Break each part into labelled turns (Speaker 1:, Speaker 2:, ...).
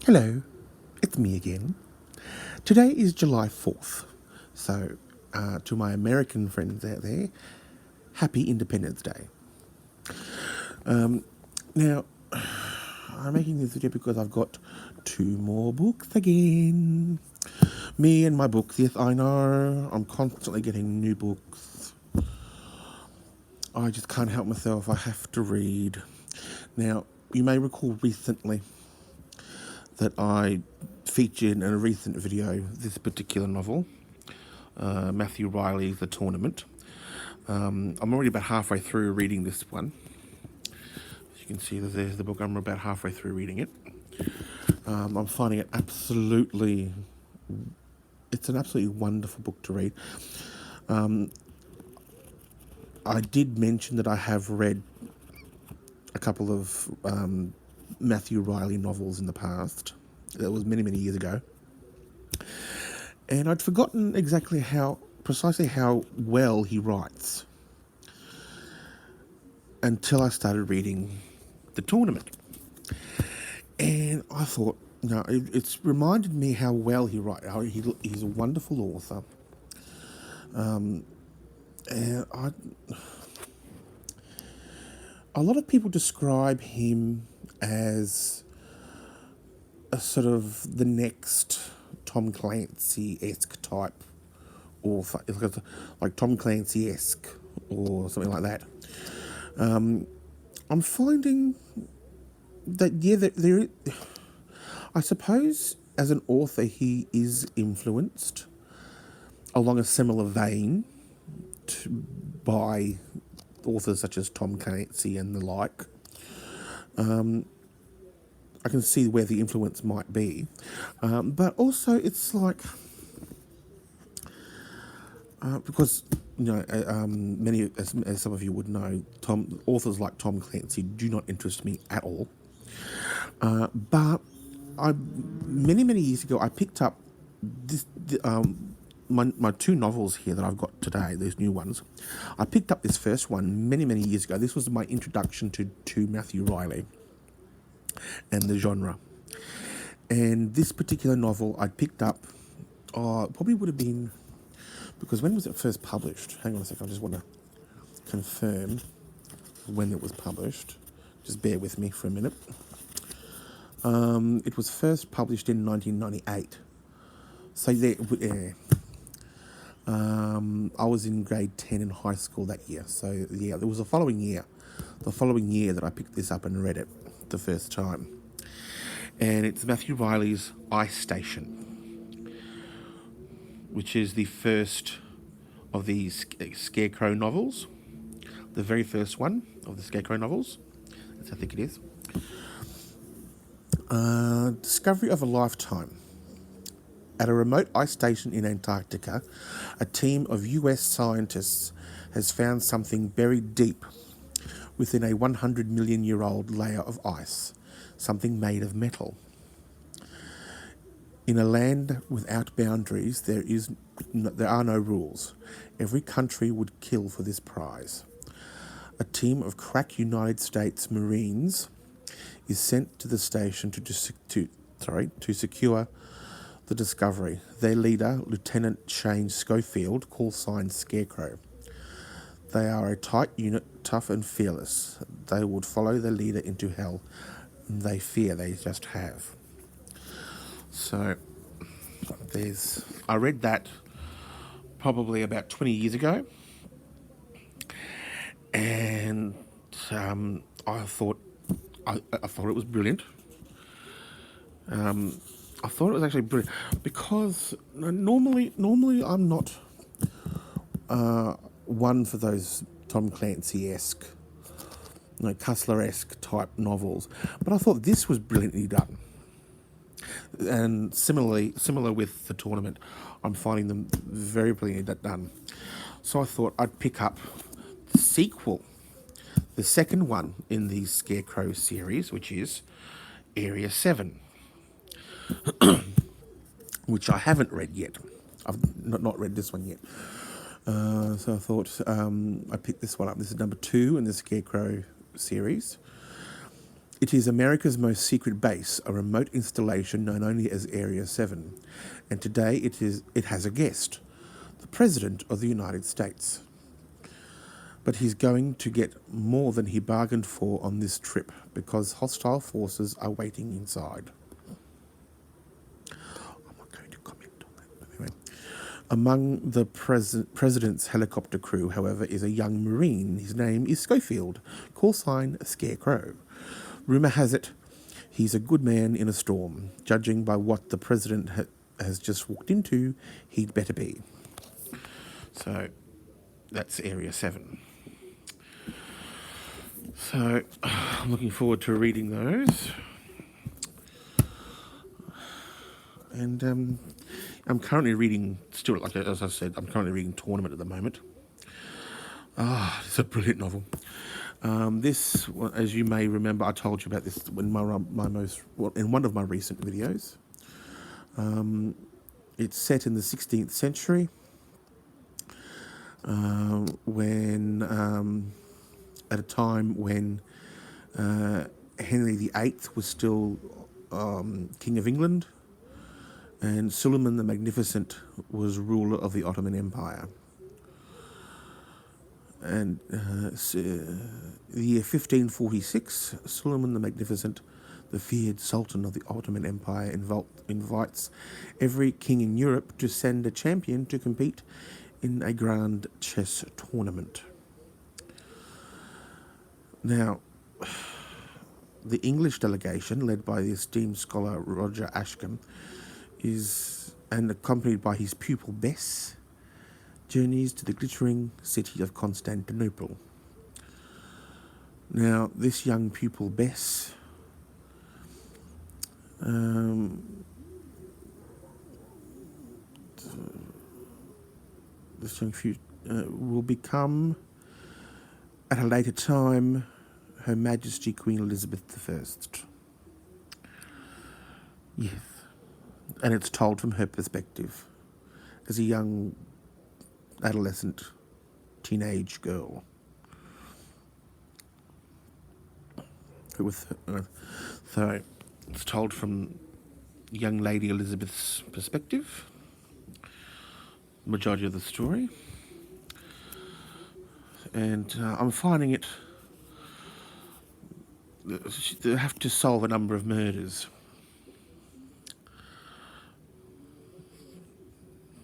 Speaker 1: Hello, it's me again. Today is July 4th, so to my American friends out there, happy Independence Day. Now, I'm making this video because I've got 2 more books again. Me and my books, yes, I know, I'm constantly getting new books. I just can't help myself, I have to read. Now, you may recall recently that I featured in a recent video this particular novel, Matthew Riley's The Tournament. I'm already about halfway through reading this one. As you can see, there's the book. I'm about halfway through reading it. I'm finding it it's an absolutely wonderful book to read. I did mention that I have read a couple of Matthew Riley novels in the past. That was many, many years ago. And I'd forgotten precisely how well he writes until I started reading The Tournament. And I thought, no, it's reminded me how well he writes. He's a wonderful author. And a lot of people describe him as a sort of the next Tom Clancy-esque type author, like Tom Clancy-esque or something like that. I'm finding that I suppose as an author he is influenced along a similar vein by authors such as Tom Clancy and the like. I can see where the influence might be, but also it's like because many as some of you would know, authors like Tom Clancy do not interest me at all. But many years ago I picked up my 2 novels here that I've got today, these new ones. I picked up this first one many years ago. This was my introduction to Matthew Riley and the genre. And this particular novel I picked up, probably would have been, because when was it first published? Hang on a second, I just want to confirm when it was published. Just bear with me for a minute. It was first published in 1998. So I was in grade 10 in high school that year. So yeah, there was the following year that I picked this up and read it the first time. And it's Matthew Riley's Ice Station, which is the first of these Scarecrow novels. The very first one of the Scarecrow novels. I think it is. Discovery of a lifetime. At a remote ice station in Antarctica, a team of US scientists has found something buried deep within a 100 million year old layer of ice, something made of metal. In a land without boundaries, there are no rules. Every country would kill for this prize. A team of crack United States Marines is sent to the station to secure the discovery. Their leader, Lieutenant Shane Schofield, call sign Scarecrow. They are a tight unit, tough and fearless. They would follow their leader into hell. They fear they just have. So, I read that probably about 20 years ago. And I thought it was brilliant. I thought it was actually brilliant because normally I'm not one for those Tom Clancy-esque, Cussler-esque type novels, but I thought this was brilliantly done. And similar with The Tournament, I'm finding them very brilliantly done. So I thought I'd pick up the sequel, the second one in the Scarecrow series, which is Area 7. Which I haven't read yet. I've not read this one yet. So I thought I picked this one up. This is number 2 in the Scarecrow series. It is America's most secret base, a remote installation known only as Area 7, and today it has a guest, the President of the United States. But he's going to get more than he bargained for on this trip because hostile forces are waiting inside. I'm not going to comment on that, but anyway. Among the president's helicopter crew, however, is a young Marine. His name is Schofield, call sign Scarecrow. Rumour has it he's a good man in a storm. Judging by what the president has just walked into, he'd better be. So that's Area 7. So I'm looking forward to reading those. And I'm currently reading, still, like as I said, I'm currently reading Tournament at the moment. It's a brilliant novel. This, as you may remember, I told you about this in in one of my recent videos. It's set in the 16th century, when at a time when Henry VIII was still King of England, and Suleiman the Magnificent was ruler of the Ottoman Empire. And the year 1546, Suleiman the Magnificent, the feared Sultan of the Ottoman Empire, invites every king in Europe to send a champion to compete in a grand chess tournament. Now, the English delegation, led by the esteemed scholar Roger Ascham, and accompanied by his pupil Bess, journeys to the glittering city of Constantinople. Now, this young pupil Bess will become, at a later time, Her Majesty Queen Elizabeth I. Yes. And it's told from her perspective as a young adolescent teenage girl. So it's told from young lady Elizabeth's perspective, majority of the story. And I'm finding it, they have to solve a number of murders.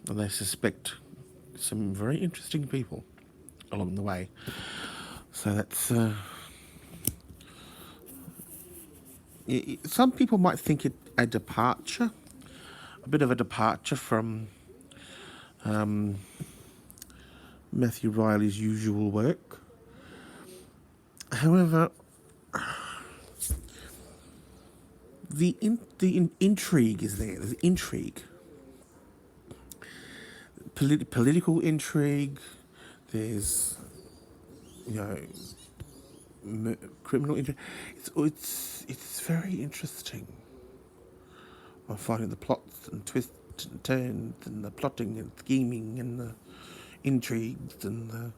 Speaker 1: And they suspect some very interesting people along the way. So that's... some people might think it a bit of a departure from Matthew Riley's usual work. However, the intrigue is there. There's intrigue. Political intrigue. There's, criminal intrigue. It's very interesting. I'm finding the plots and twists and turns and the plotting and scheming and the intrigues and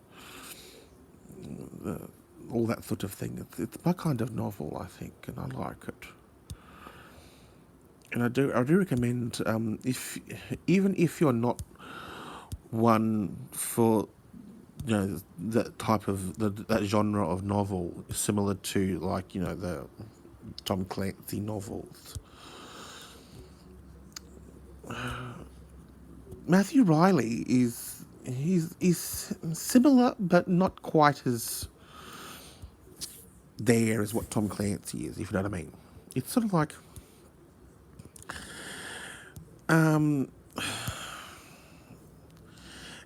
Speaker 1: all that sort of thing. It's my kind of novel, I think, and I like it. And I do recommend, even if you're not one for that type of that genre of novel, similar to the Tom Clancy novels. Matthew Riley is similar, but not quite as there as what Tom Clancy is, if you know what I mean. It's sort of like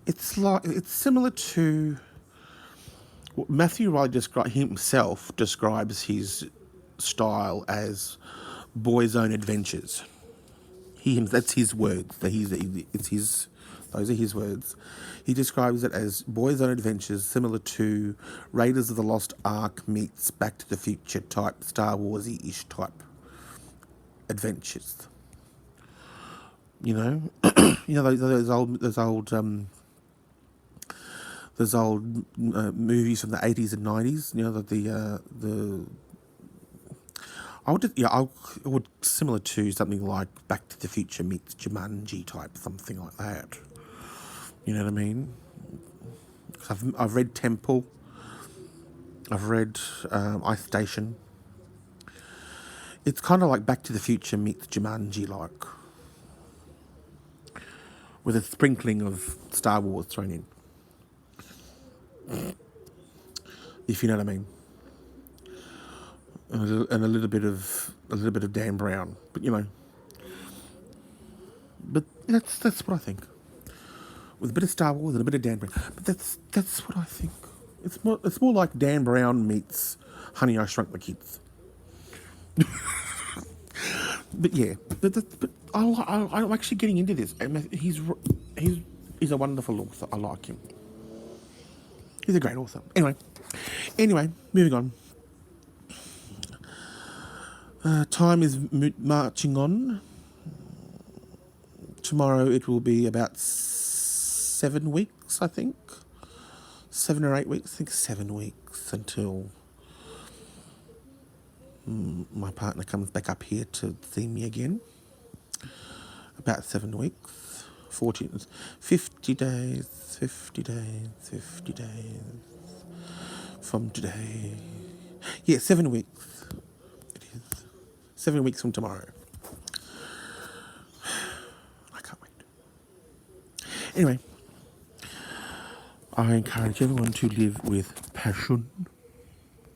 Speaker 1: it's similar to what Matthew Riley describes his style as boys' own adventures. That's his words. Those are his words. He describes it as boys' own adventures, similar to Raiders of the Lost Ark meets Back to the Future type, Star Wars-y-ish type adventures. Those old movies from the 80s and 90s. The I would similar to something like Back to the Future meets Jumanji type, something like that. You know what I mean? 'Cause I've read Temple. I've read Ice Station. It's kind of like Back to the Future meets Jumanji, like, with a sprinkling of Star Wars thrown in. If you know what I mean. And a little bit of Dan Brown, but you know. But that's what I think. With a bit of Star Wars and a bit of Dan Brown. But that's what I think. It's more like Dan Brown meets Honey, I Shrunk the Kids. But yeah, but I'm actually getting into this. He's a wonderful author. I like him. He's a great author. Anyway, moving on. Time is marching on. Tomorrow it will be about 7 weeks, I think. 7 or 8 weeks. I think 7 weeks until my partner comes back up here to see me again. About 7 weeks. 50 days, 50 days, 50 days from today. Yeah, 7 weeks. It is. 7 weeks from tomorrow. I can't wait. Anyway, I encourage everyone to live with passion